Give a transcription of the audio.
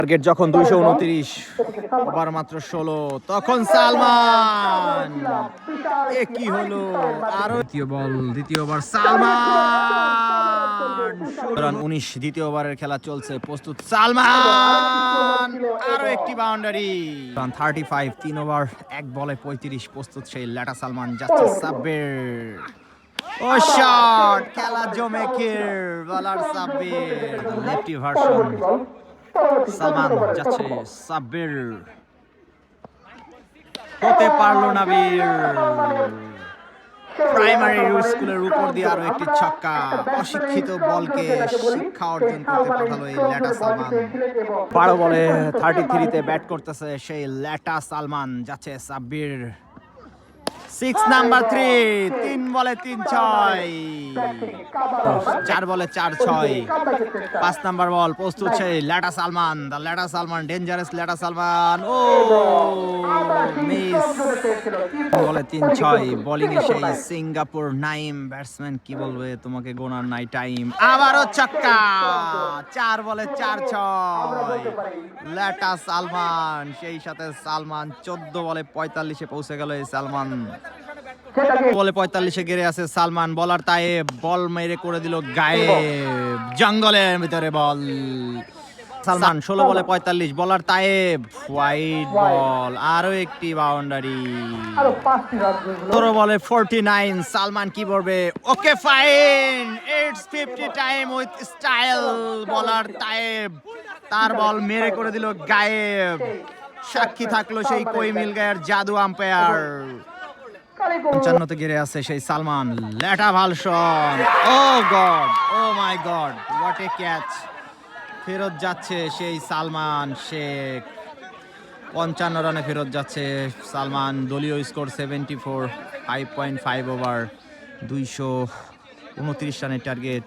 Target যখন 229, over মাত্র 16, তখন সালমান কি হলো? আরো দ্বিতীয় বল, দ্বিতীয় ওভার, সালমান 19, দ্বিতীয় ওভারের খেলা চলছে, প্রস্তুত সালমান, আরো একটি বাউন্ডারি। 35, 3 ওভার 1 বলে 35, প্রস্তুত সেই লেটা সালমান, যাচ্ছে সাব্বির, ও শট, খেলা জমে কির, বলার সাব্বির, লেফটি ভার্সন, সালমান যাচ্ছে, সাব্বির হতে পারলো না বীর, প্রাইমারি স্কুলের উপর দিয়ে আরো একটি ছক্কা, অশিক্ষিত বলকে শিক্ষা অর্জন করতে পাঠালো এই লেটা সালমান। 12 বলে 33-তে ব্যাট করতেছে সেই লেটা সালমান, যাচ্ছে সাব্বির, 6 নাম্বার 3, 3 বলে 3-6, 4 বলে 4-6, 5 নাম্বার বল, প্রস্তুত সেই লেটা সালমান, দ্য লেটা সালমান, ডেঞ্জারাস লেটা সালমান, ও মিস, বলে 3-6, বোলিং এ সেই সিঙ্গাপুর নাইম, ব্যাটসম্যান কি বলবে, তোমাকে গোনার নাই টাইম, আবারও ছক্কা, 4 বলে 4-6, লেটা সালমান, সেই সাথে সালমান 14 বলে 45-এ পৌঁছে গেল এই সালমান, বলে 45-এ গেড়ে আছে সালমান, বলার তায়েব, বল মেরে করে দিল গায়েব, জঙ্গলের ভিতরে বল, সালমান 16 বলে 45, বলার তায়েব, হোয়াইট বল, আরো একটি বাউন্ডারি, 17 বলে 49, সালমান কি করবে, okay fine, it's 50 time with style, বলার তায়েব, তার বল মেরে করে দিল গায়েব, সাক্ষী থাকলো সেই কই মিল গায়ের জাদু আম্পায়ার। 55-তে গিরে আছে সেই সালমান, লেটা ভালসন, oh god, oh my god, what a catch, ফেরত যাচ্ছে সেই সালমান শেখ, 55 রানে ফেরত যাচ্ছে সালমান, দলীয় স্কোর 74, 5.5 ওভার, 229 রানের টার্গেট।